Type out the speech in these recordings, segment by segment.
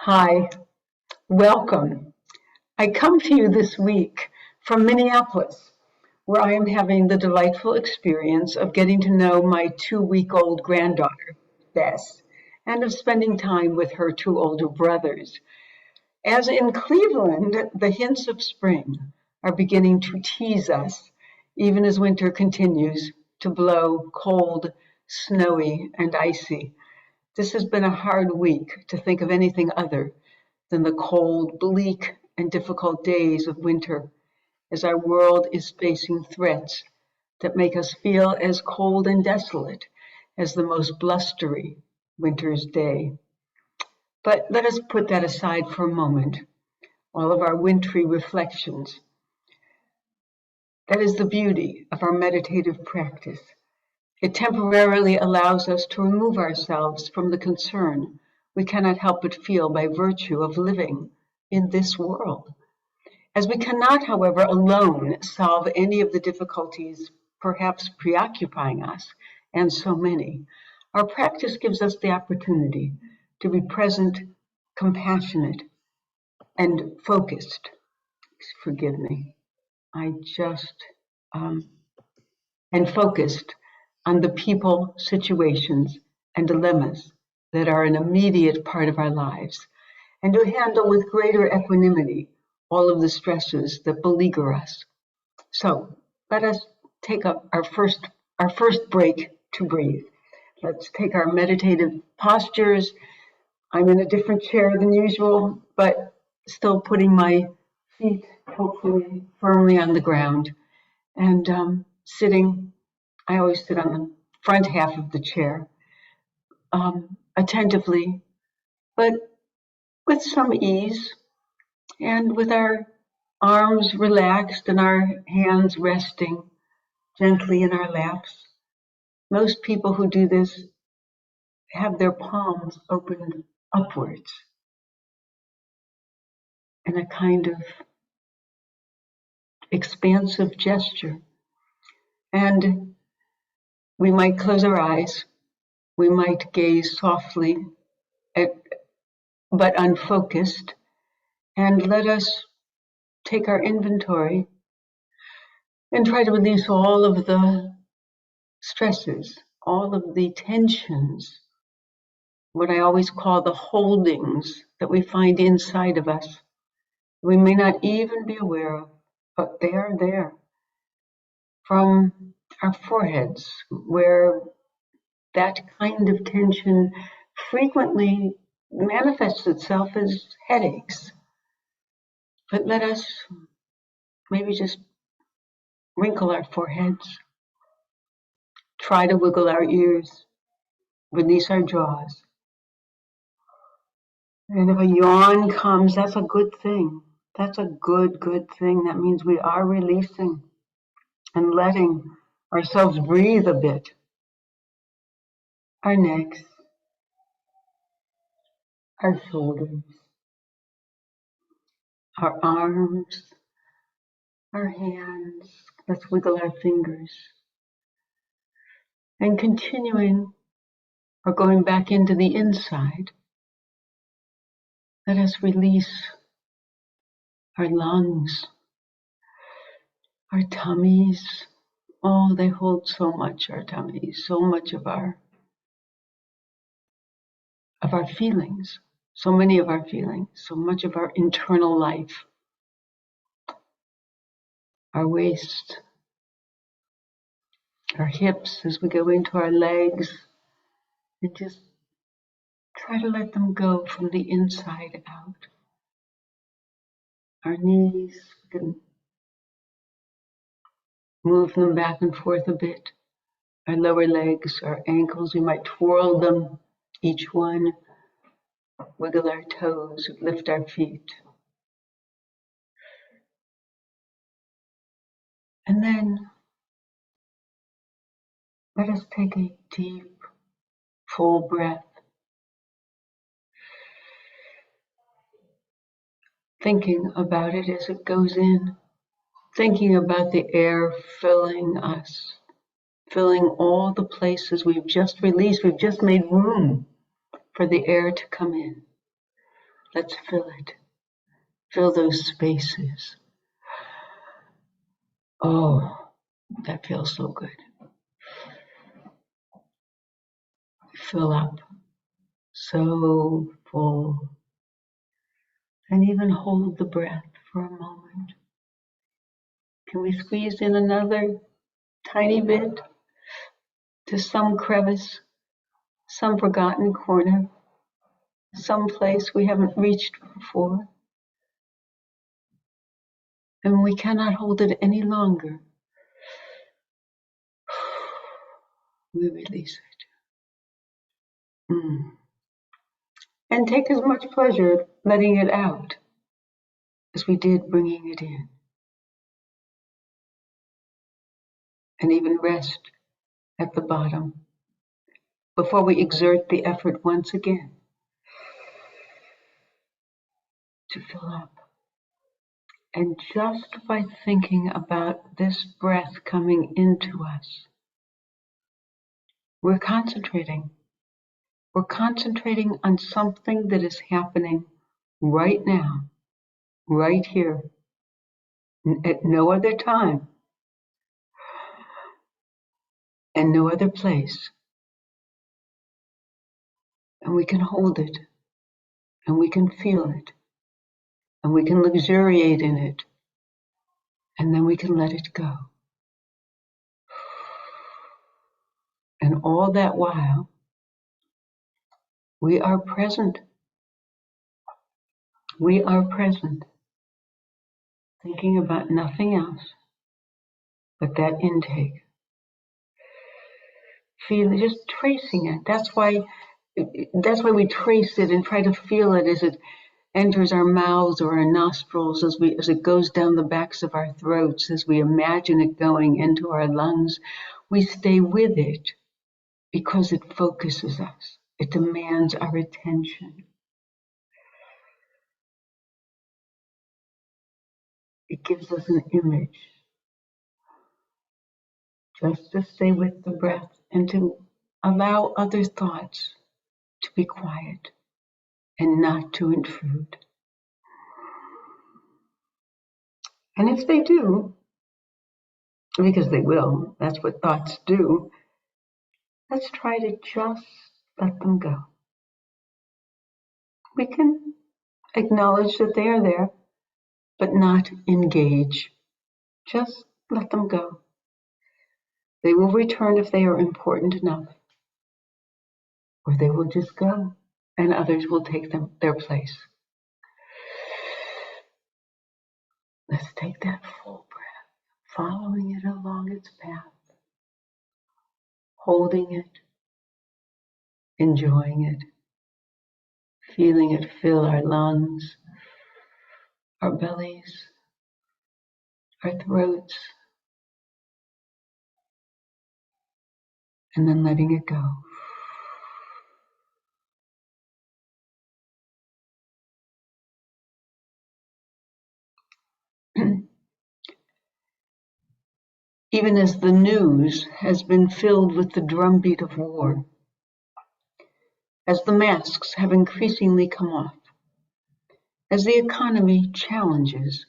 Hi, welcome. I come to you this week from Minneapolis, where I am having the delightful experience of getting to know my 2-week-old granddaughter, Bess, and of spending time with her two older brothers. As in Cleveland, the hints of spring are beginning to tease us, even as winter continues to blow cold, snowy, and icy. This has been a hard week to think of anything other than the cold, bleak, and difficult days of winter as our world is facing threats that make us feel as cold and desolate as the most blustery winter's day. But let us put that aside for a moment, all of our wintry reflections. That is the beauty of our meditative practice. It temporarily allows us to remove ourselves from the concern we cannot help but feel by virtue of living in this world. As we cannot, however, alone solve any of the difficulties perhaps preoccupying us, and so many, our practice gives us the opportunity to be present, compassionate, and focused. Forgive me. I just, um, and focused on the people, situations, and dilemmas that are an immediate part of our lives, and to handle with greater equanimity all of the stresses that beleaguer us. So let us take up our first break to breathe. Let's take our meditative postures. I'm in a different chair than usual, but still putting my feet hopefully firmly on the ground and sitting. I always sit on the front half of the chair, attentively, but with some ease and with our arms relaxed and our hands resting gently in our laps. Most people who do this have their palms opened upwards in a kind of expansive gesture. And we might close our eyes, we might gaze softly, at, but unfocused, and let us take our inventory and try to release all of the stresses, all of the tensions, what I always call the holdings that we find inside of us. We may not even be aware of, but they are there. From our foreheads, where that kind of tension frequently manifests itself as headaches. But let us maybe just wrinkle our foreheads, try to wiggle our ears, release our jaws. And if a yawn comes, that's a good thing. That's a good thing. That means we are releasing and letting ourselves breathe a bit. Our necks, our shoulders, our arms, our hands. Let's wiggle our fingers. And continuing or going back into the inside, let us release our lungs, our tummies. Oh, they hold so much, our tummies, so much of our feelings, so many of our feelings, so much of our internal life, our waist, our hips as we go into our legs, and just try to let them go from the inside out. Our knees, we can move them back and forth a bit. Our lower legs, our ankles, we might twirl them, each one, wiggle our toes, lift our feet. And then let us take a deep, full breath, thinking about it as it goes in, thinking about the air filling us, filling all the places we've just released. We've just made room for the air to come in. Let's fill it. Fill those spaces. Oh, that feels so good. Fill up. So full. And even hold the breath for a moment. Can we squeeze in another tiny bit to some crevice, some forgotten corner, some place we haven't reached before? And we cannot hold it any longer. We release it. And take as much pleasure letting it out as we did bringing it in. And even rest at the bottom before we exert the effort once again to fill up. And just by thinking about this breath coming into us, we're concentrating. We're concentrating on something that is happening right now, right here, at no other time and no other place. And we can hold it, and we can feel it, and we can luxuriate in it, and then we can let it go. And all that while, we are present. We are present, thinking about nothing else but that intake. Feeling, just tracing it. That's why we trace it and try to feel it as it enters our mouths or our nostrils, as it goes down the backs of our throats, as we imagine it going into our lungs. We stay with it because it focuses us. It demands our attention. It gives us an image. Just to stay with the breath and to allow other thoughts to be quiet and not to intrude. And if they do, because they will, that's what thoughts do, let's try to just let them go. We can acknowledge that they are there, but not engage. Just let them go. They will return if they are important enough, or they will just go, and others will take their place. Let's take that full breath, following it along its path, holding it, enjoying it, feeling it fill our lungs, our bellies, our throats, and then letting it go. Even as the news has been filled with the drumbeat of war, as the masks have increasingly come off, as the economy challenges,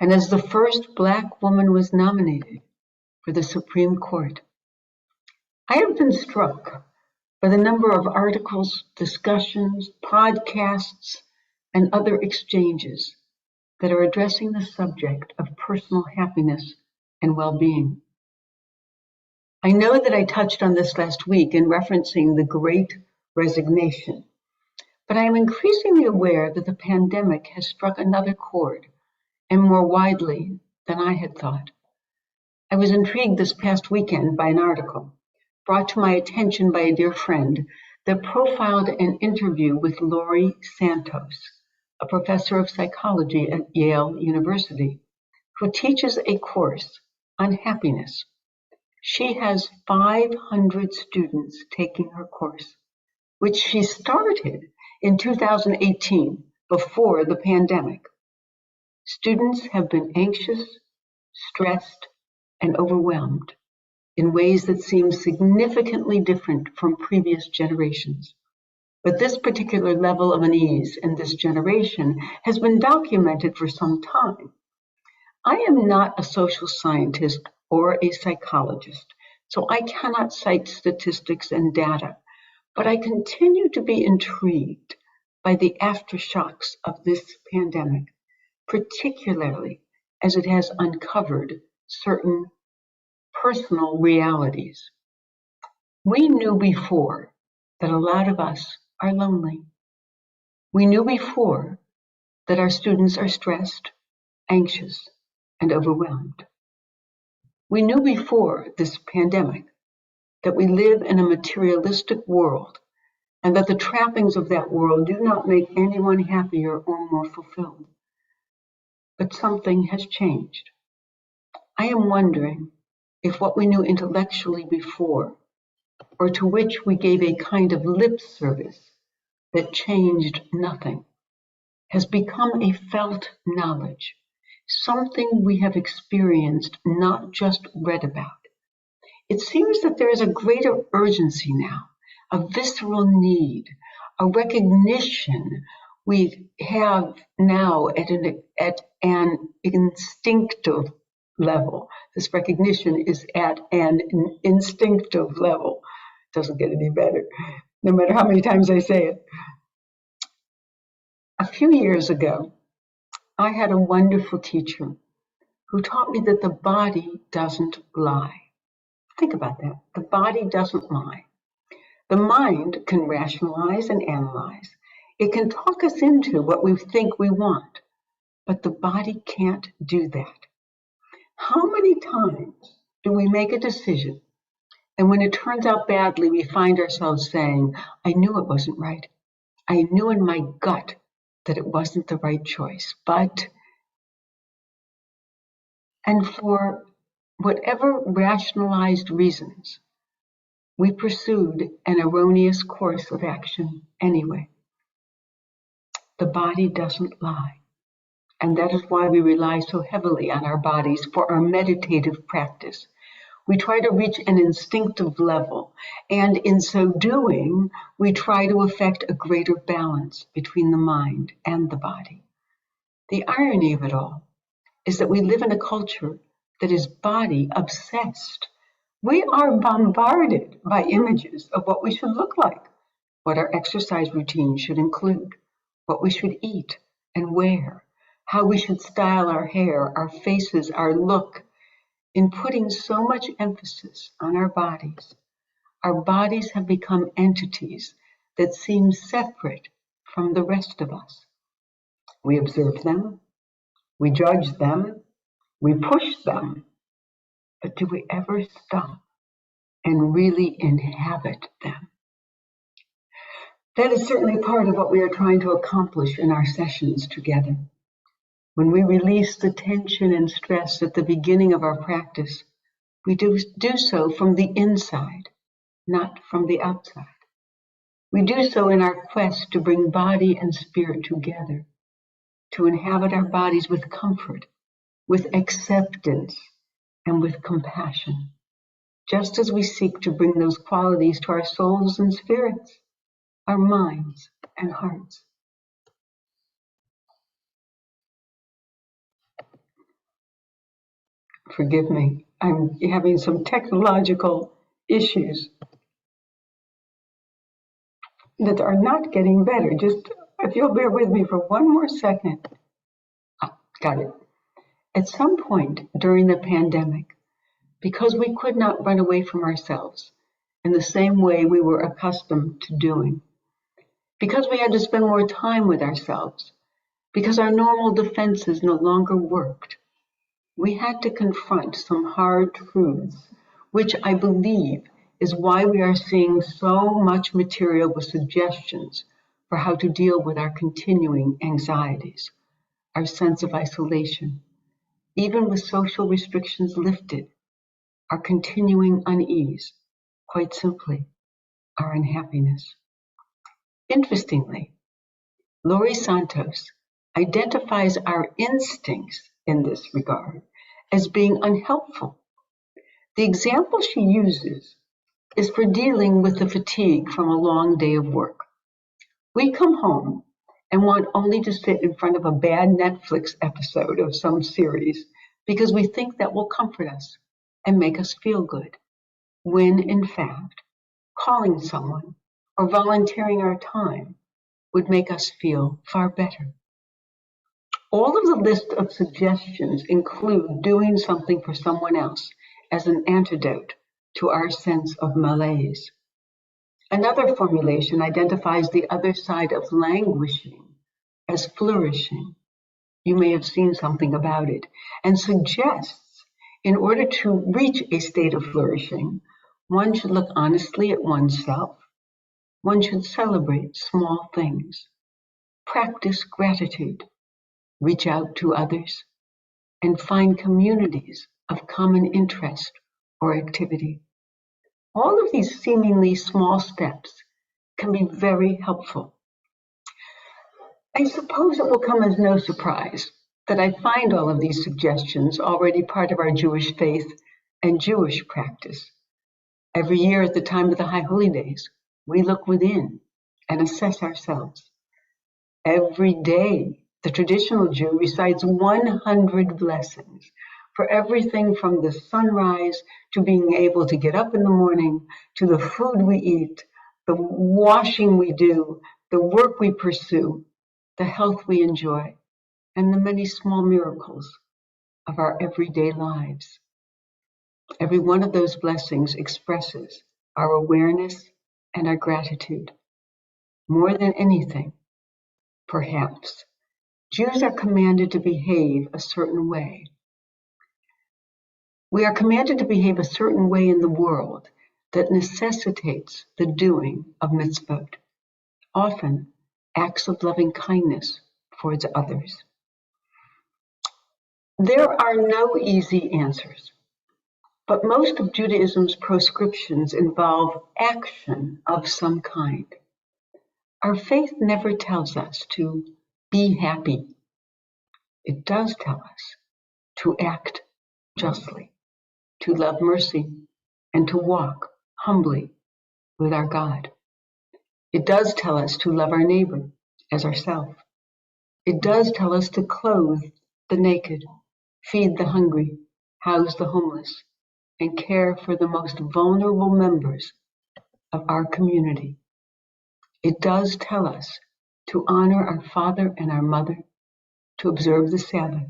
and as the first Black woman was nominated for the Supreme Court, I have been struck by the number of articles, discussions, podcasts, and other exchanges that are addressing the subject of personal happiness and well-being. I know that I touched on this last week in referencing the Great Resignation, but I am increasingly aware that the pandemic has struck another chord, and more widely than I had thought. I was intrigued this past weekend by an article brought to my attention by a dear friend that profiled an interview with Laurie Santos, a professor of psychology at Yale University, who teaches a course on happiness. She has 500 students taking her course, which she started in 2018, before the pandemic. Students have been anxious, stressed, and overwhelmed in ways that seem significantly different from previous generations. But this particular level of unease in this generation has been documented for some time. I am not a social scientist or a psychologist, so I cannot cite statistics and data, but I continue to be intrigued by the aftershocks of this pandemic, particularly as it has uncovered certain personal realities. We knew before that a lot of us are lonely. We knew before that our students are stressed, anxious, and overwhelmed. We knew before this pandemic that we live in a materialistic world and that the trappings of that world do not make anyone happier or more fulfilled. But something has changed. I am wondering if what we knew intellectually before, or to which we gave a kind of lip service that changed nothing, has become a felt knowledge, something we have experienced, not just read about. It seems that there is a greater urgency now, a visceral need, a recognition we have now at an instinctive level. This recognition is at an instinctive level. Doesn't get any better, no matter how many times I say it. A few years ago, I had a wonderful teacher who taught me that the body doesn't lie. Think about that. The body doesn't lie. The mind can rationalize and analyze. It can talk us into what we think we want, but the body can't do that. How many times do we make a decision, and when it turns out badly, we find ourselves saying, I knew it wasn't right. I knew in my gut that it wasn't the right choice, and for whatever rationalized reasons, we pursued an erroneous course of action anyway. The body doesn't lie. And that is why we rely so heavily on our bodies for our meditative practice. We try to reach an instinctive level, and in so doing, we try to effect a greater balance between the mind and the body. The irony of it all is that we live in a culture that is body obsessed. We are bombarded by images of what we should look like, what our exercise routine should include, what we should eat and wear, how we should style our hair, our faces, our look. In putting so much emphasis on our bodies have become entities that seem separate from the rest of us. We observe them, we judge them, we push them, but do we ever stop and really inhabit them? That is certainly part of what we are trying to accomplish in our sessions together. When we release the tension and stress at the beginning of our practice, we do so from the inside, not from the outside. We do so in our quest to bring body and spirit together, to inhabit our bodies with comfort, with acceptance, and with compassion, just as we seek to bring those qualities to our souls and spirits, our minds and hearts. Forgive me, I'm having some technological issues that are not getting better. Just, if you'll bear with me for one more second. Got it. At some point during the pandemic, because we could not run away from ourselves in the same way we were accustomed to doing, because we had to spend more time with ourselves, because our normal defenses no longer worked, we had to confront some hard truths, which I believe is why we are seeing so much material with suggestions for how to deal with our continuing anxieties, our sense of isolation, even with social restrictions lifted, our continuing unease, quite simply, our unhappiness. Interestingly, Laurie Santos identifies our instincts in this regard as being unhelpful. The example she uses is for dealing with the fatigue from a long day of work. We come home and want only to sit in front of a bad Netflix episode of some series because we think that will comfort us and make us feel good, when in fact, calling someone or volunteering our time would make us feel far better. All of the list of suggestions include doing something for someone else as an antidote to our sense of malaise. Another formulation identifies the other side of languishing as flourishing. You may have seen something about it, and suggests in order to reach a state of flourishing, one should look honestly at oneself. One should celebrate small things, practice gratitude, reach out to others, and find communities of common interest or activity. All of these seemingly small steps can be very helpful. I suppose it will come as no surprise that I find all of these suggestions already part of our Jewish faith and Jewish practice. Every year at the time of the High Holy Days, we look within and assess ourselves. Every day, the traditional Jew recites 100 blessings for everything from the sunrise to being able to get up in the morning, to the food we eat, the washing we do, the work we pursue, the health we enjoy, and the many small miracles of our everyday lives. Every one of those blessings expresses our awareness and our gratitude. More than anything, perhaps, Jews are commanded to behave a certain way. We are commanded to behave a certain way in the world that necessitates the doing of mitzvot, often acts of loving kindness towards others. There are no easy answers, but most of Judaism's proscriptions involve action of some kind. Our faith never tells us to be happy. It does tell us to act justly, to love mercy, and to walk humbly with our God. It does tell us to love our neighbor as ourselves. It does tell us to clothe the naked, feed the hungry, house the homeless, and care for the most vulnerable members of our community. It does tell us to honor our father and our mother, to observe the Sabbath,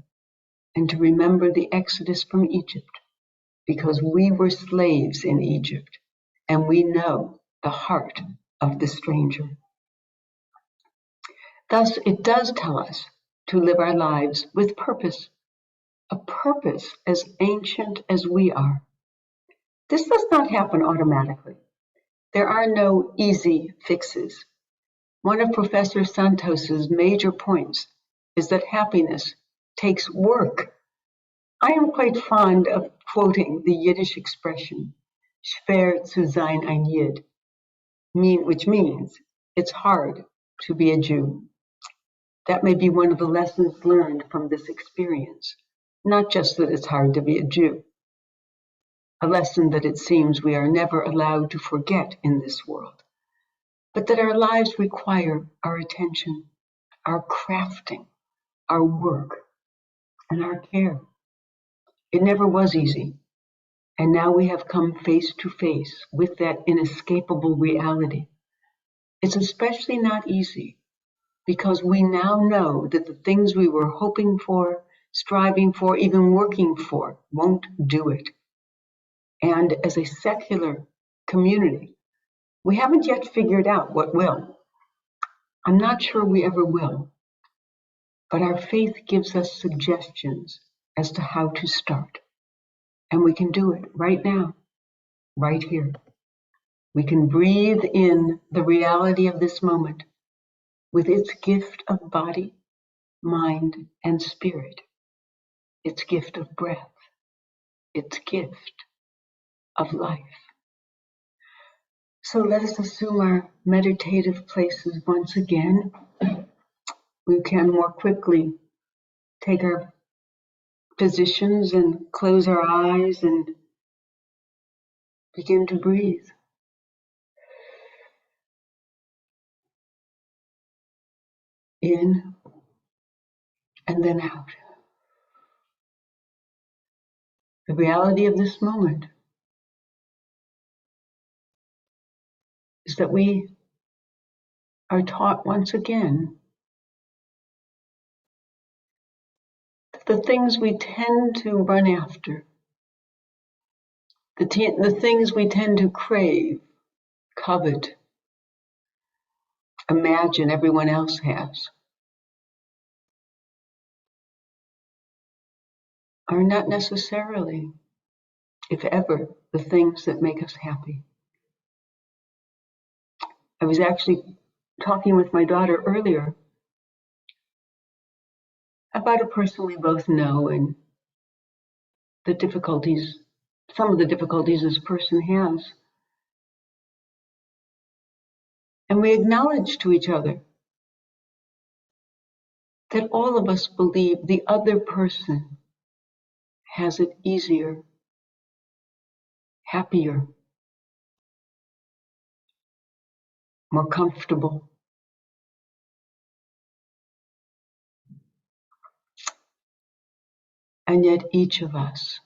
and to remember the Exodus from Egypt, because we were slaves in Egypt, and we know the heart of the stranger. Thus, it does tell us to live our lives with purpose, a purpose as ancient as we are. This does not happen automatically. There are no easy fixes. One of Professor Santos's major points is that happiness takes work. I am quite fond of quoting the Yiddish expression, schwer zu sein ein Yid, which means it's hard to be a Jew. That may be one of the lessons learned from this experience, not just that it's hard to be a Jew, a lesson that it seems we are never allowed to forget in this world, but that our lives require our attention, our crafting, our work, and our care. It never was easy, and now we have come face to face with that inescapable reality. It's especially not easy because we now know that the things we were hoping for, striving for, even working for, won't do it. And as a secular community, we haven't yet figured out what will. I'm not sure we ever will, but our faith gives us suggestions as to how to start. And we can do it right now, right here. We can breathe in the reality of this moment with its gift of body, mind, and spirit, its gift of breath, its gift of life. So let us assume our meditative places once again. We can more quickly take our positions and close our eyes and begin to breathe. In and then out. The reality of this moment is that we are taught once again that the things we tend to run after, the things we tend to crave, covet, imagine everyone else has, are not necessarily, if ever, the things that make us happy. I was actually talking with my daughter earlier about a person we both know and the difficulties, some of the difficulties this person has. And we acknowledge to each other that all of us believe the other person has it easier, happier, more comfortable. And yet each of us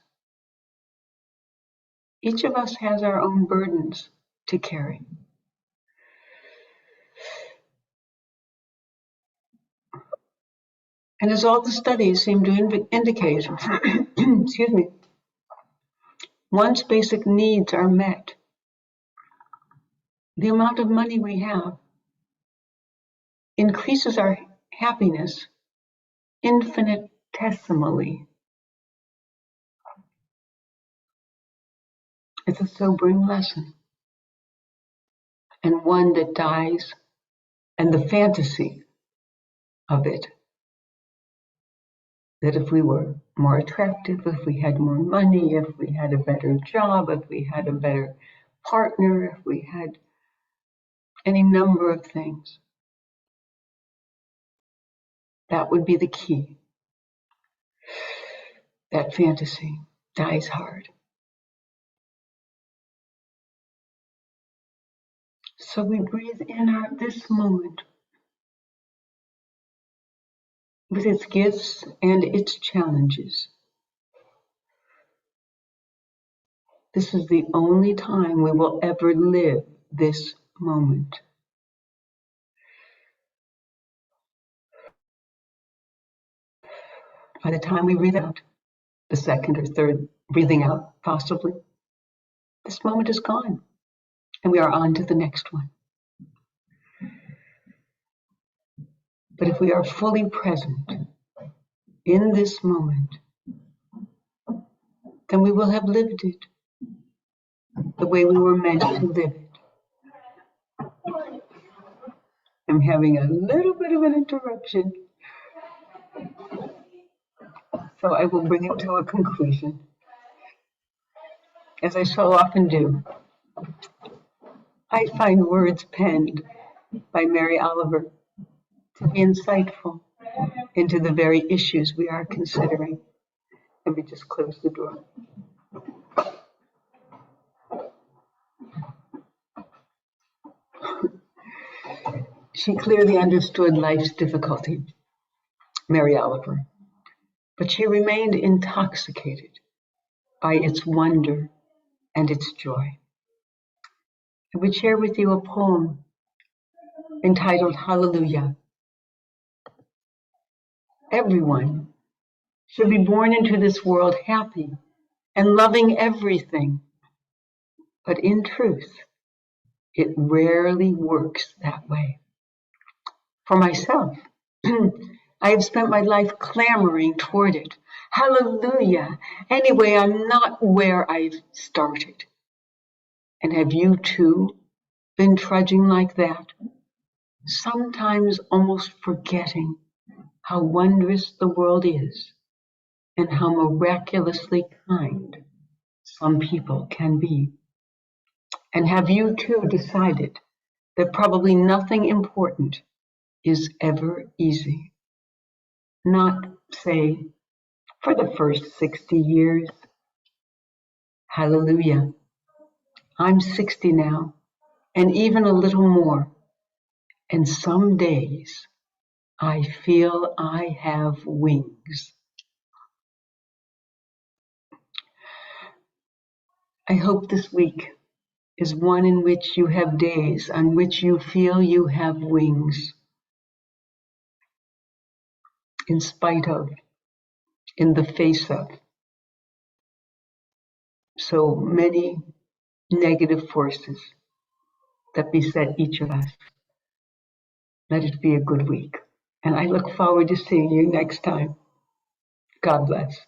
has our own burdens to carry. And as all the studies seem to indicate, excuse me, once basic needs are met, the amount of money we have increases our happiness infinitesimally. It's a sobering lesson, and one that dies, and the fantasy of it, that if we were more attractive, if we had more money, if we had a better job, if we had a better partner, if we had any number of things, that would be the key. That fantasy dies hard. So we breathe in this moment with its gifts and its challenges. This is the only time we will ever live this moment. By the time we breathe out, the second or third breathing out, possibly, this moment is gone, and we are on to the next one. But if we are fully present in this moment, then we will have lived it the way we were meant to live it. I'm having a little bit of an interruption, so I will bring it to a conclusion. As I so often do, I find words penned by Mary Oliver to be insightful into the very issues we are considering. Let me just close the door. She clearly understood life's difficulty, Mary Oliver, but she remained intoxicated by its wonder and its joy. I would share with you a poem entitled Hallelujah. Everyone should be born into this world happy and loving everything, but in truth, it rarely works that way. For myself, I have spent my life clamoring toward it. Hallelujah. Anyway, I'm not where I've started. And have you too been trudging like that? Sometimes almost forgetting how wondrous the world is and how miraculously kind some people can be. And have you too decided that probably nothing important is ever easy? Not, say, for the first 60 years. Hallelujah. I'm 60 now, and even a little more. And some days I feel I have wings. I hope this week is one in which you have days on which you feel you have wings, in spite of, in the face of so many negative forces that beset each of us. Let it be a good week. And I look forward to seeing you next time. God bless.